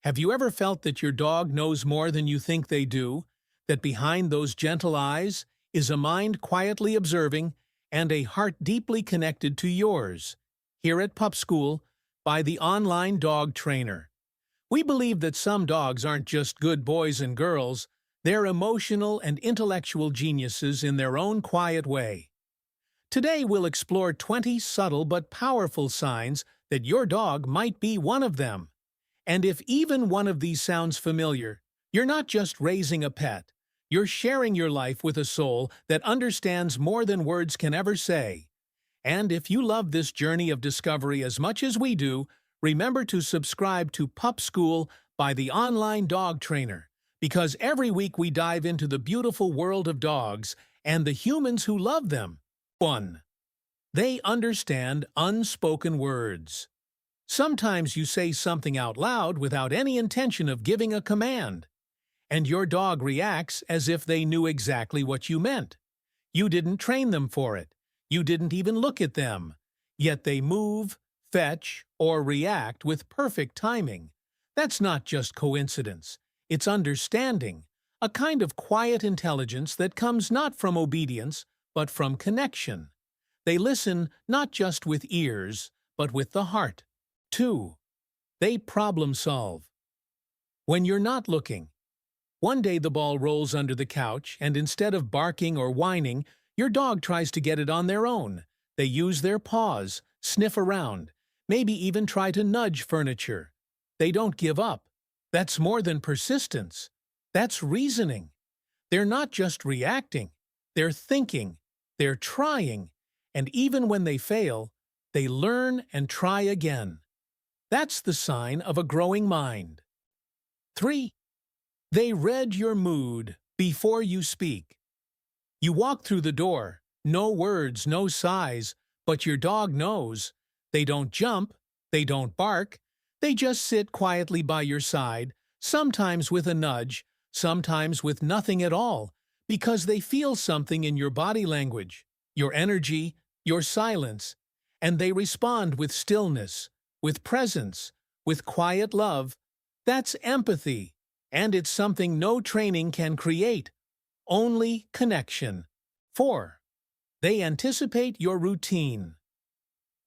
Have you ever felt that your dog knows more than you think they do? That behind those gentle eyes is a mind quietly observing and a heart deeply connected to yours? Here at PupSchool, by the online dog trainer. We believe that some dogs aren't just good boys and girls, they're emotional and intellectual geniuses in their own quiet way. Today we'll explore 20 subtle but powerful signs that your dog might be one of them. And if even one of these sounds familiar, you're not just raising a pet, you're sharing your life with a soul that understands more than words can ever say. And if you love this journey of discovery as much as we do, remember to subscribe to PupSchool by the online dog trainer, because every week we dive into the beautiful world of dogs and the humans who love them. 1. They understand unspoken words. Sometimes you say something out loud without any intention of giving a command, and your dog reacts as if they knew exactly what you meant. You didn't train them for it. You didn't even look at them. Yet they move, fetch, or react with perfect timing. That's not just coincidence. It's understanding, a kind of quiet intelligence that comes not from obedience, but from connection. They listen not just with ears, but with the heart. 2. They problem solve. When you're not looking. One day the ball rolls under the couch, and instead of barking or whining, your dog tries to get it on their own. They use their paws, sniff around, maybe even try to nudge furniture. They don't give up. That's more than persistence. That's reasoning. They're not just reacting. They're thinking. They're trying. And even when they fail, they learn and try again. That's the sign of a growing mind. 3. They read your mood before you speak. You walk through the door, no words, no sighs, but your dog knows. They don't jump, they don't bark, they just sit quietly by your side, sometimes with a nudge, sometimes with nothing at all, because they feel something in your body language, your energy, your silence, and they respond with stillness, with presence, with quiet love. That's empathy, and it's something no training can create. Only connection. 4. They anticipate your routine.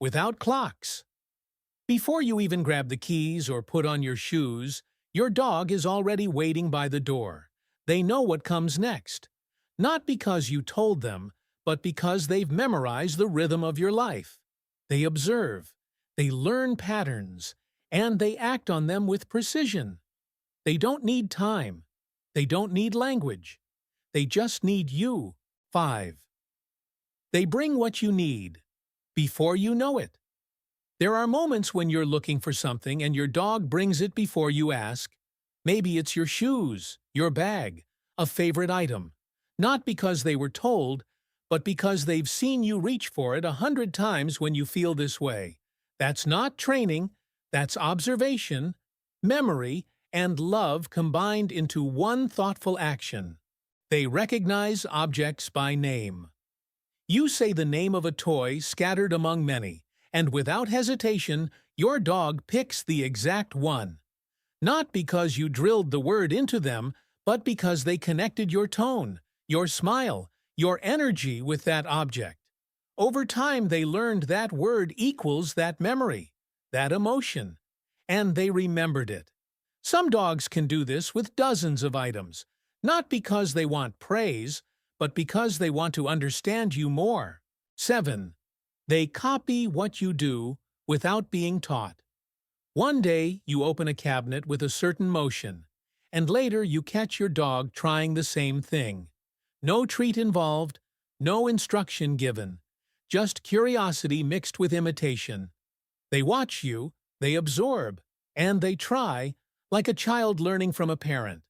Without clocks. Before you even grab the keys or put on your shoes, your dog is already waiting by the door. They know what comes next. Not because you told them, but because they've memorized the rhythm of your life. They observe, they learn patterns, and they act on them with precision. They don't need time. They don't need language. They just need you. 5. They bring what you need, before you know it. There are moments when you're looking for something and your dog brings it before you ask. Maybe it's your shoes, your bag, a favorite item. Not because they were told, but because they've seen you reach for it 100 times when you feel this way. That's not training, that's observation, memory, and love combined into one thoughtful action. They recognize objects by name. You say the name of a toy scattered among many, and without hesitation, your dog picks the exact one. Not because you drilled the word into them, but because they connected your tone, your smile, your energy with that object. Over time, they learned that word equals that memory, that emotion, and they remembered it. Some dogs can do this with dozens of items, not because they want praise, but because they want to understand you more. 7. They copy what you do without being taught. One day, you open a cabinet with a certain motion, and later you catch your dog trying the same thing. No treat involved, no instruction given, just curiosity mixed with imitation. They watch you, they absorb, and they try, like a child learning from a parent.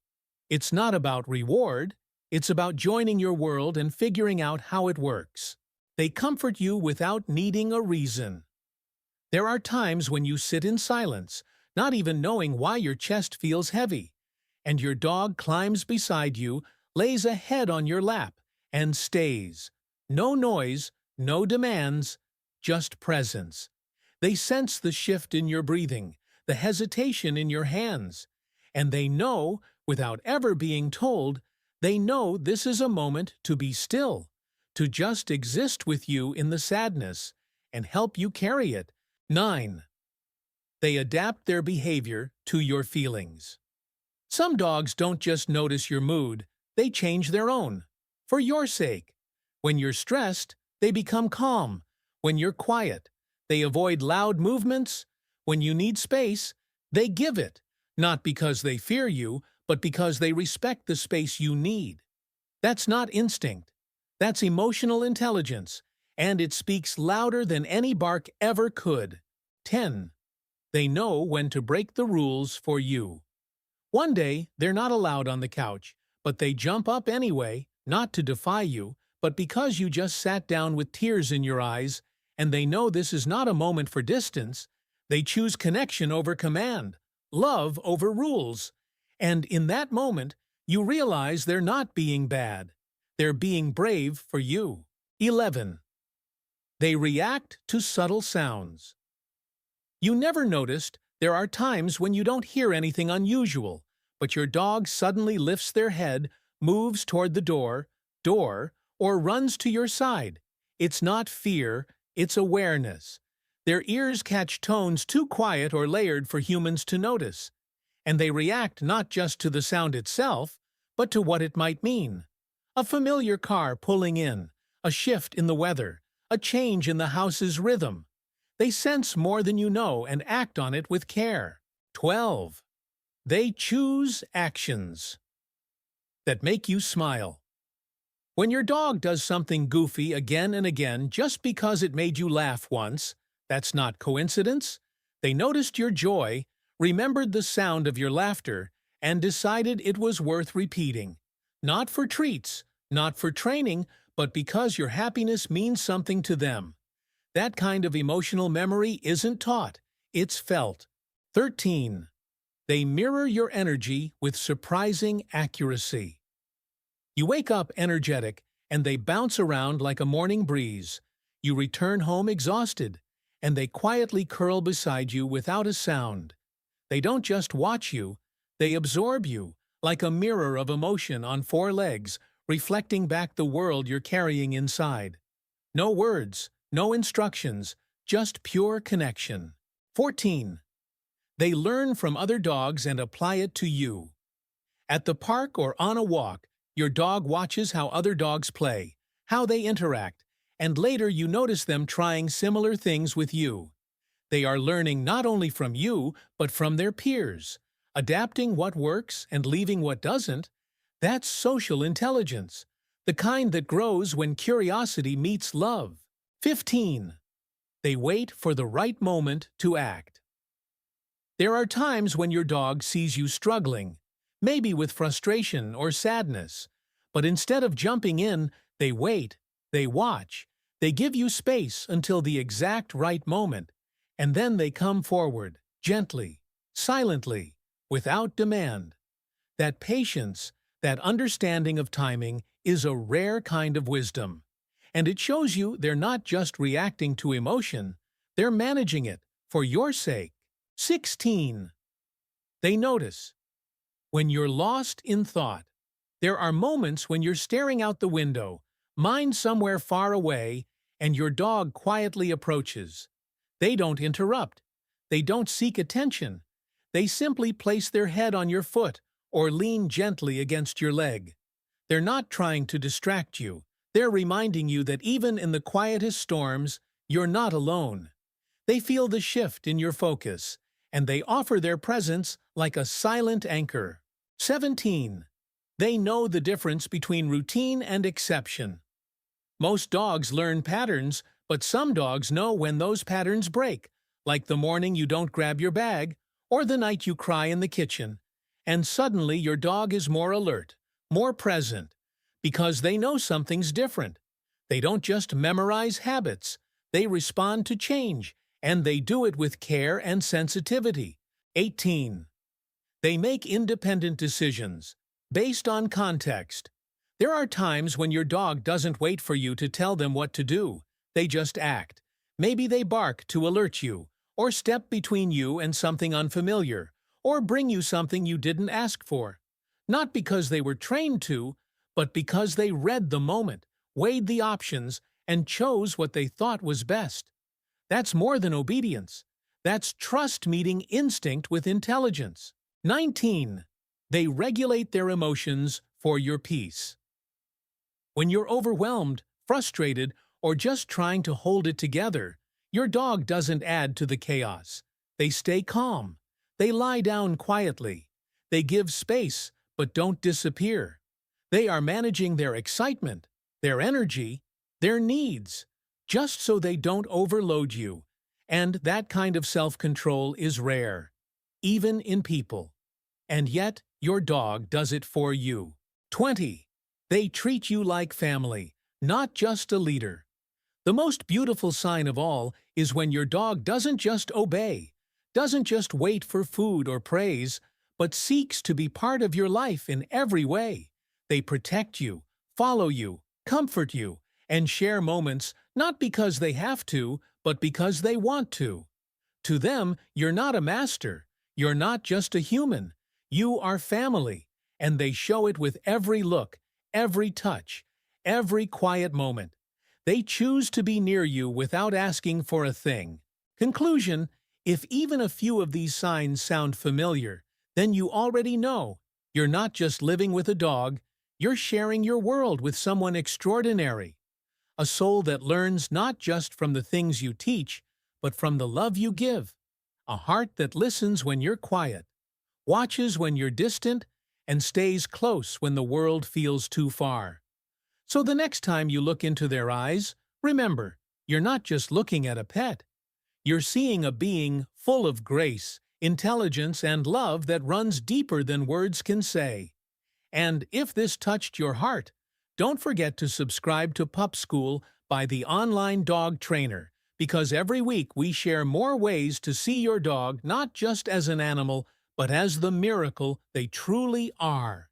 It's not about reward, it's about joining your world and figuring out how it works. They comfort you without needing a reason. There are times when you sit in silence, not even knowing why your chest feels heavy, and your dog climbs beside you, lays a head on your lap, and stays. No noise, no demands, just presence. They sense the shift in your breathing, the hesitation in your hands, And they know, without ever being told, they know this is a moment to be still, to just exist with you in the sadness, and help you carry it. 9. They adapt their behavior to your feelings. Some dogs don't just notice your mood, they change their own. For your sake. When you're stressed, they become calm. When you're quiet, they avoid loud movements. When you need space, they give it, not because they fear you, but because they respect the space you need. That's not instinct. That's emotional intelligence, and it speaks louder than any bark ever could. 10. They know when to break the rules for you. One day, they're not allowed on the couch, but they jump up anyway, not to defy you, but because you just sat down with tears in your eyes, and they know this is not a moment for distance. They choose connection over command, love over rules. And in that moment, you realize they're not being bad. They're being brave for you. 11. They react to subtle sounds. You never noticed there are times when you don't hear anything unusual, but your dog suddenly lifts their head, moves toward the door, or runs to your side. It's not fear, it's awareness. Their ears catch tones too quiet or layered for humans to notice, and they react not just to the sound itself, but to what it might mean. A familiar car pulling in, a shift in the weather, a change in the house's rhythm. They sense more than you know and act on it with care. 12. They choose actions that make you smile. When your dog does something goofy again and again just because it made you laugh once, that's not coincidence. They noticed your joy, remembered the sound of your laughter, and decided it was worth repeating. Not for treats, not for training, but because your happiness means something to them. That kind of emotional memory isn't taught, it's felt. 13. They mirror your energy with surprising accuracy. You wake up energetic, and they bounce around like a morning breeze. You return home exhausted, and they quietly curl beside you without a sound. They don't just watch you, they absorb you, like a mirror of emotion on 4 legs, reflecting back the world you're carrying inside. No words, no instructions, just pure connection. 14. They learn from other dogs and apply it to you. At the park or on a walk, your dog watches how other dogs play, how they interact, and later you notice them trying similar things with you. They are learning not only from you, but from their peers, adapting what works and leaving what doesn't. That's social intelligence, the kind that grows when curiosity meets love. 15. They wait for the right moment to act. There are times when your dog sees you struggling, maybe with frustration or sadness, but instead of jumping in, they wait, they watch, they give you space until the exact right moment, and then they come forward, gently, silently, without demand. That patience, that understanding of timing, is a rare kind of wisdom, and it shows you they're not just reacting to emotion, they're managing it for your sake. 16. They notice. When you're lost in thought, there are moments when you're staring out the window, mind somewhere far away, and your dog quietly approaches. They don't interrupt. They don't seek attention. They simply place their head on your foot or lean gently against your leg. They're not trying to distract you. They're reminding you that even in the quietest storms, you're not alone. They feel the shift in your focus, and they offer their presence like a silent anchor. 17. They know the difference between routine and exception. Most dogs learn patterns, but some dogs know when those patterns break, like the morning you don't grab your bag, or the night you cry in the kitchen. And suddenly your dog is more alert, more present, because they know something's different. They don't just memorize habits, they respond to change, and they do it with care and sensitivity. 18. They make independent decisions, based on context. There are times when your dog doesn't wait for you to tell them what to do, they just act. Maybe they bark to alert you, or step between you and something unfamiliar, or bring you something you didn't ask for. Not because they were trained to, but because they read the moment, weighed the options, and chose what they thought was best. That's more than obedience. That's trust meeting instinct with intelligence. 19. They regulate their emotions for your peace. When you're overwhelmed, frustrated, or just trying to hold it together, your dog doesn't add to the chaos. They stay calm. They lie down quietly. They give space, but don't disappear. They are managing their excitement, their energy, their needs, just so they don't overload you. And that kind of self-control is rare, even in people. And yet, your dog does it for you. 20. They treat you like family, not just a leader. The most beautiful sign of all is when your dog doesn't just obey, doesn't just wait for food or praise, but seeks to be part of your life in every way. They protect you, follow you, comfort you, and share moments not because they have to, but because they want to. To them, you're not a master. You're not just a human. You are family, and they show it with every look, every touch, every quiet moment. They choose to be near you without asking for a thing. Conclusion: if even a few of these signs sound familiar, then you already know you're not just living with a dog, you're sharing your world with someone extraordinary. A soul that learns not just from the things you teach, but from the love you give. A heart that listens when you're quiet, watches when you're distant, and stays close when the world feels too far. So the next time you look into their eyes, remember, you're not just looking at a pet. You're seeing a being full of grace, intelligence, and love that runs deeper than words can say. And if this touched your heart, don't forget to subscribe to PupSchool by the online dog trainer, because every week we share more ways to see your dog not just as an animal, but as the miracle they truly are.